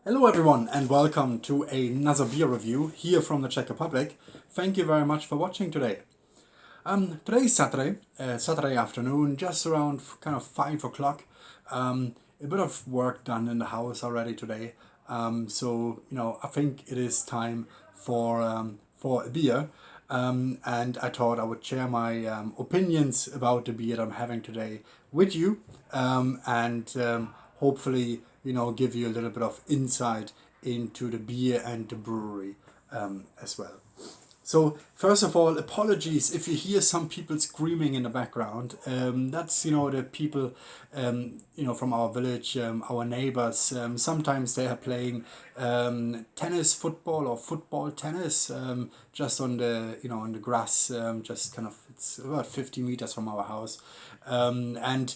Hello everyone and welcome to another beer review here from the Czech Republic. Thank you very much for watching today. Today is Saturday afternoon, just around kind of 5 o'clock. A bit of work done in the house already today. I think it is time for a beer. And I thought I would share my opinions about the beer I'm having today with you, and hopefully, give you a little bit of insight into the beer and the brewery as well. So first of all, apologies if you hear some people screaming in the background. That's the people, from our village, our neighbors. Sometimes they are playing tennis, football, or football, tennis, just on the on the grass. Just kind of, it's about 50 meters from our house, and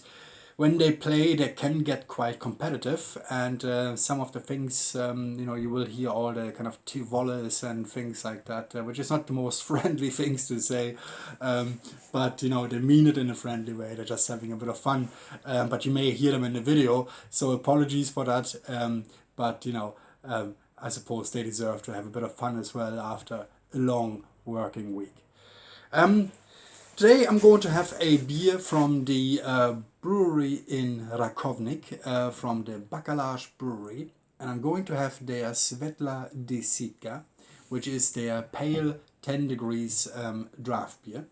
when they play, they can get quite competitive, and some of the things, you will hear all the kind of volleys and things like that, which is not the most friendly things to say, but they mean it in a friendly way. They're just having a bit of fun, but you may hear them in the video, so apologies for that. But I suppose they deserve to have a bit of fun as well after a long working week. Today I'm going to have a beer from the brewery in Rakovnik, from the Bakalář brewery, and I'm going to have their Světlá desítka, which is their pale 10 degrees draft beer.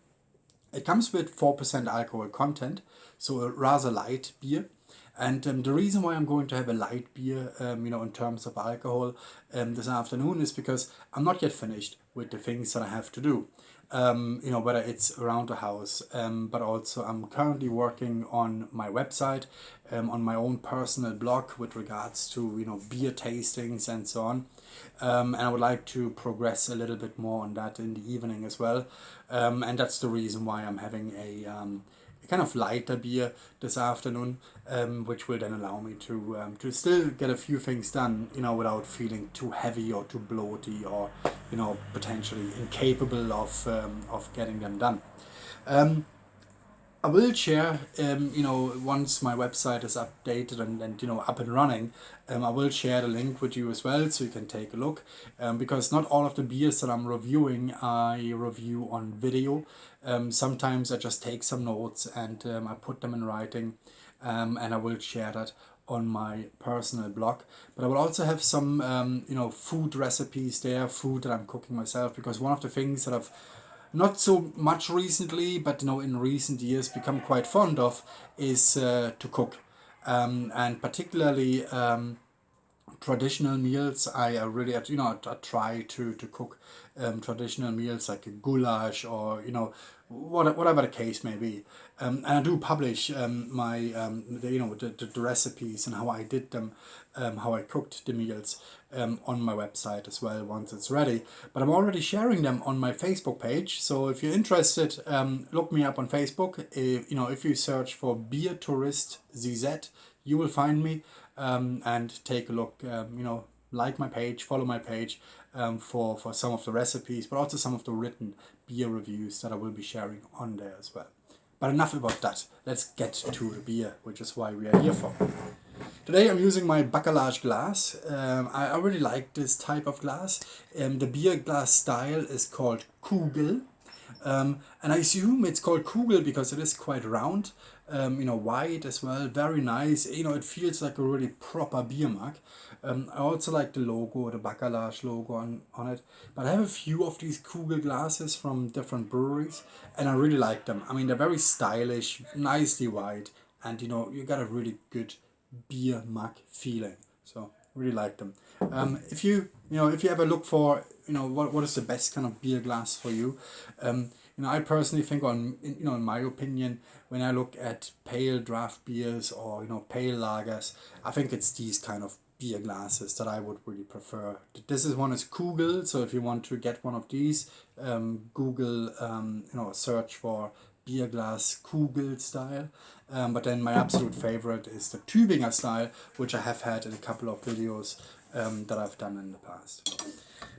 It comes with 4% alcohol content, so a rather light beer. And the reason why I'm going to have a light beer, in terms of alcohol this afternoon, is because I'm not yet finished with the things that I have to do. Whether it's around the house, but also I'm currently working on my website, on my own personal blog with regards to beer tastings and so on. And I would like to progress a little bit more on that in the evening as well. And that's the reason why I'm having a kind of lighter beer this afternoon, which will then allow me to still get a few things done, without feeling too heavy or too bloaty or potentially incapable of getting them done. I will share, once my website is updated and up and running, I will share the link with you as well so you can take a look. Because not all of the beers that I'm reviewing, I review on video. Sometimes I just take some notes and I put them in writing, and I will share that on my personal blog. But I will also have some, food recipes there, food that I'm cooking myself, because one of the things that I've not so much recently, but in recent years become quite fond of is to cook, and particularly traditional meals. I really I try to cook traditional meals like a goulash or whatever the case may be, and I do publish my the recipes and how I did them, how I cooked the meals on my website as well once it's ready. But I'm already sharing them on my Facebook page, so if you're interested, look me up on Facebook. If you search for Beer Tourist ZZ, you will find me, and take a look. Like my page, follow my page, for some of the recipes, but also some of the written beer reviews that I will be sharing on there as well. But enough about that. Let's get to the beer, which is why we are here for. Today I'm using my Bakalář glass. I really like this type of glass. The beer glass style is called Kugel. And I assume it's called Kugel because it is quite round, wide as well, very nice. It feels like a really proper beer mug. I also like the logo, the Bakalář logo on it. But I have a few of these Kugel glasses from different breweries, and I really like them. I mean, they're very stylish, nicely wide, and you got a really good beer mug feeling. So really like them. If you ever look for what is the best kind of beer glass for you, I personally think in my opinion, when I look at pale draft beers or pale lagers, I think it's these kind of beer glasses that I would really prefer. This is one is Kugel, so if you want to get one of these, Google, search for beer glass Kugel style. But then my absolute favorite is the Tübinger style, which I have had in a couple of videos that I've done in the past.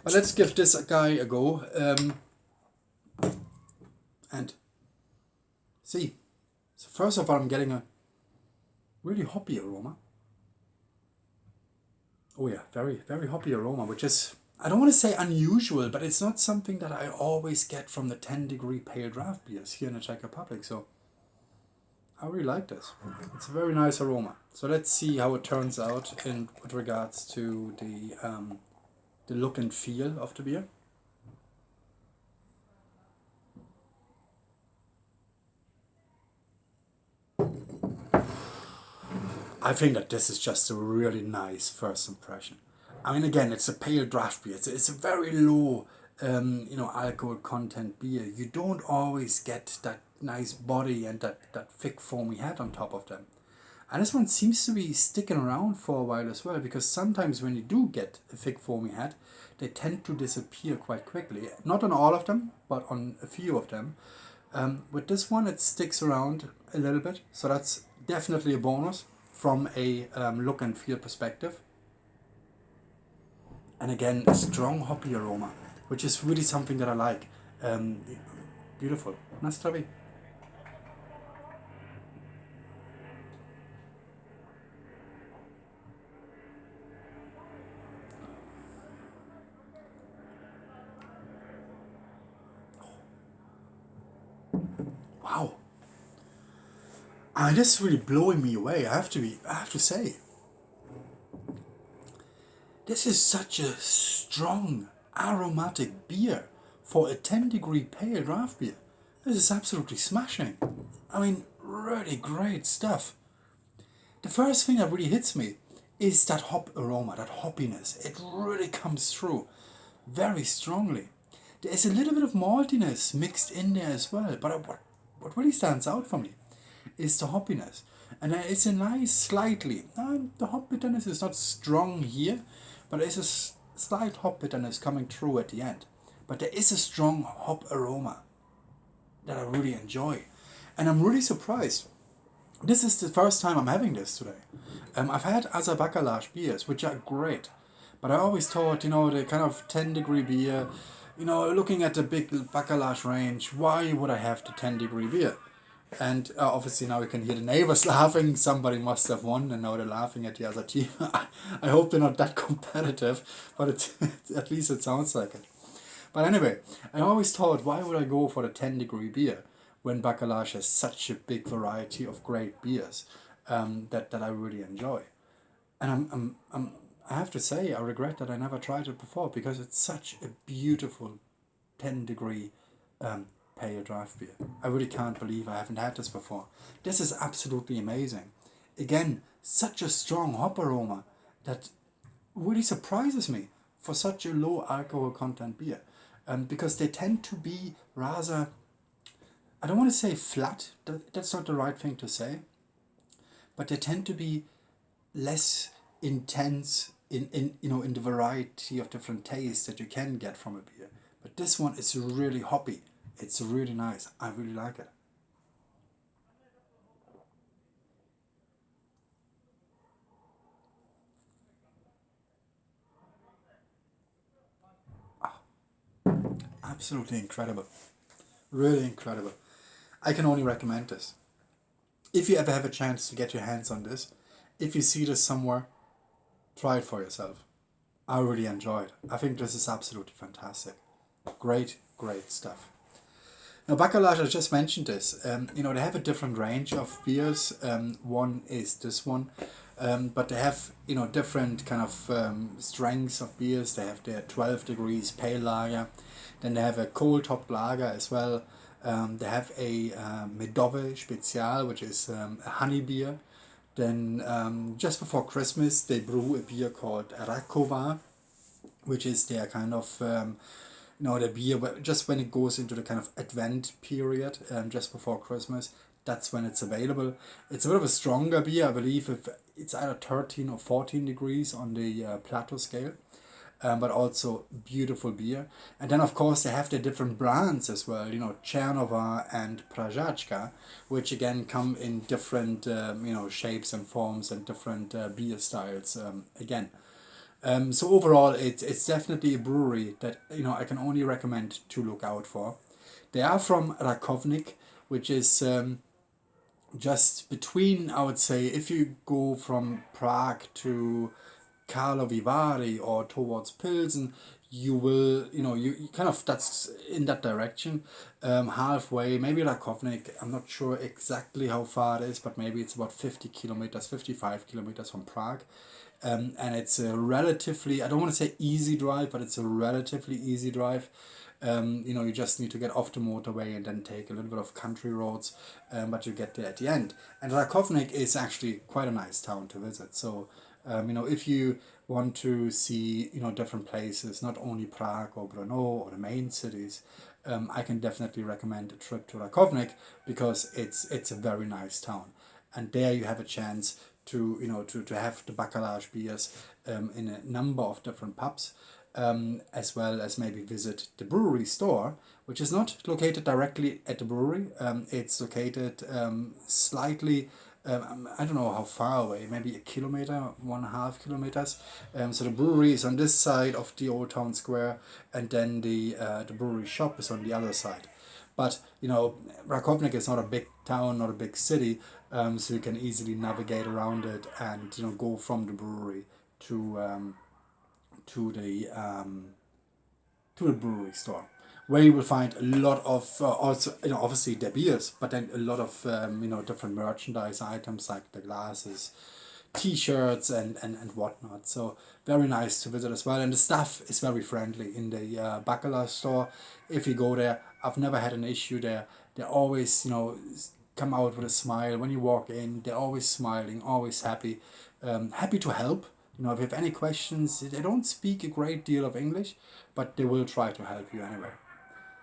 But let's give this guy a go, and see. So first of all, I'm getting a really hoppy aroma. Oh yeah, very, very hoppy aroma, which is, I don't want to say unusual, but it's not something that I always get from the 10-degree pale draft beers here in the Czech Republic. So I really like this. It's a very nice aroma. So let's see how it turns out in with regards to the look and feel of the beer. I think that this is just a really nice first impression. I mean, again, it's a pale draft beer. It's a very low, alcohol content beer. You don't always get that nice body and that thick foamy head on top of them. And this one seems to be sticking around for a while as well, because sometimes when you do get a thick foamy head, they tend to disappear quite quickly. Not on all of them, but on a few of them. With this one, it sticks around a little bit, so that's definitely a bonus from a look and feel perspective. And again, a strong hoppy aroma, which is really something that I like. Um, Beautiful. Nastaví. Wow. This is really blowing me away. I have to say, this is such a strong aromatic beer for a 10-degree pale draft beer. This is absolutely smashing. I mean, really great stuff. The first thing that really hits me is that hop aroma, that hoppiness. It really comes through very strongly. There's a little bit of maltiness mixed in there as well, but what really stands out for me is the hoppiness. And it's a nice, slightly, the hop bitterness is not strong here, but there's a slight hop bitterness coming through at the end. But there is a strong hop aroma that I really enjoy. And I'm really surprised. This is the first time I'm having this today. I've had other Bakalář beers, which are great. But I always thought, the kind of 10-degree beer, looking at the big Bakalář range, why would I have the 10-degree beer? And obviously now you can hear the neighbors laughing. Somebody must have won, and now they're laughing at the other team. I hope they're not that competitive, but at least it sounds like it. But anyway, I always thought, why would I go for the 10-degree beer when Bakalář has such a big variety of great beers that I really enjoy? And I have to say, I regret that I never tried it before, because it's such a beautiful 10-degree pale draft beer. I really can't believe I haven't had this before. This is absolutely amazing. Again, such a strong hop aroma that really surprises me for such a low alcohol content beer. Because they tend to be rather, I don't want to say flat, that's not the right thing to say, but they tend to be less intense in the variety of different tastes that you can get from a beer. But this one is really hoppy. It's really nice. I really like it. Absolutely incredible. Really incredible. I can only recommend this. If you ever have a chance to get your hands on this, if you see this somewhere, try it for yourself. I really enjoy it. I think this is absolutely fantastic. Great, great stuff. Now, Bakalář, I just mentioned this. They have a different range of beers. One is this one, but they have different kind of strengths of beers. They have their 12 degrees pale lager, then they have a cold hop lager as well. They have a Medové Special, which is a honey beer. Then just before Christmas, they brew a beer called Rakova, which is their kind of the beer just when it goes into the kind of Advent period, just before Christmas. That's when it's available. It's a bit of a stronger beer, I believe. If it's either 13 or 14 degrees on the Plato scale. But also beautiful beer. And then of course they have the different brands as well, Chernova and Pražáčka, which again come in different shapes and forms and different beer styles again. So overall, it's definitely a brewery that I can only recommend to look out for. They are from Rakovník, which is just between, I would say, if you go from Prague to Karlovy Vary or towards Pilsen, you will, you kind of, that's in that direction. Halfway, maybe Rakovnik, I'm not sure exactly how far it is, but maybe it's about 50 kilometers, 55 kilometers from Prague. And it's a relatively, I don't want to say easy drive, but it's a relatively easy drive. You just need to get off the motorway and then take a little bit of country roads, but you get there at the end. And Rakovnik is actually quite a nice town to visit. So, if you want to see, different places, not only Prague or Brno or the main cities, I can definitely recommend a trip to Rakovnik, because it's a very nice town. And there you have a chance to, to have the Bakalář beers in a number of different pubs, as well as maybe visit the brewery store, which is not located directly at the brewery. It's located slightly, I don't know how far away, maybe a kilometer, 1.5 kilometers. So the brewery is on this side of the old town square, and then the brewery shop is on the other side. But, Rakovnik is not a big town, not a big city, so you can easily navigate around it and, go from the brewery to the brewery store, where you will find a lot of, also, obviously the beers, but then a lot of, different merchandise items like the glasses, t-shirts and whatnot. So very nice to visit as well. And the staff is very friendly in the Bakalář store. If you go there, I've never had an issue there. They're always, come out with a smile. When you walk in, they're always smiling, always happy, happy to help. If you have any questions, they don't speak a great deal of English, but they will try to help you anyway.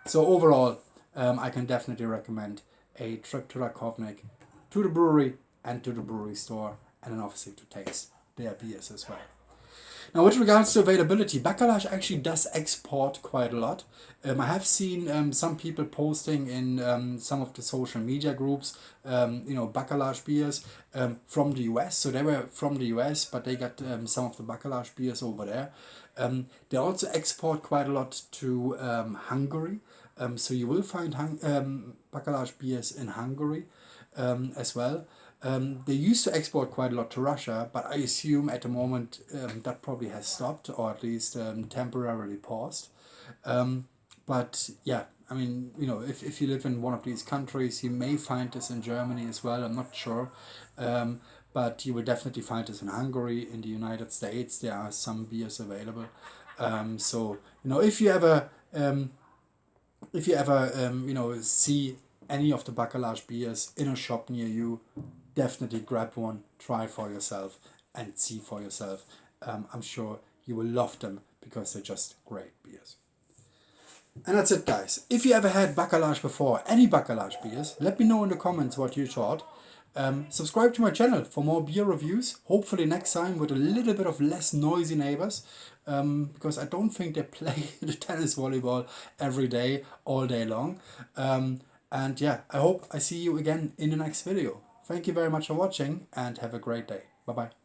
So overall, I can definitely recommend a trip to Rakovnik, to the brewery and to the brewery store, and then obviously to taste their beers as well. Now, with regards to availability, Bakalář actually does export quite a lot. I have seen some people posting in some of the social media groups, Bakalář beers from the US. So they were from the US, but they got some of the Bakalář beers over there. They also export quite a lot to Hungary. So you will find Bakalář beers in Hungary as well. They used to export quite a lot to Russia, but I assume at the moment that probably has stopped, or at least temporarily paused. But yeah, I mean, if you live in one of these countries, you may find this in Germany as well, I'm not sure. But you will definitely find this in Hungary, in the United States, there are some beers available. So, if you ever see any of the Bakalář beers in a shop near you, definitely grab one, try for yourself, and see for yourself. I'm sure you will love them, because they're just great beers. And that's it, guys. If you ever had Bakalář before, any Bakalář beers, let me know in the comments what you thought. Subscribe to my channel for more beer reviews, hopefully next time with a little bit of less noisy neighbors, because I don't think they play the tennis volleyball every day, all day long. And yeah, I hope I see you again in the next video. Thank you very much for watching, and have a great day. Bye bye.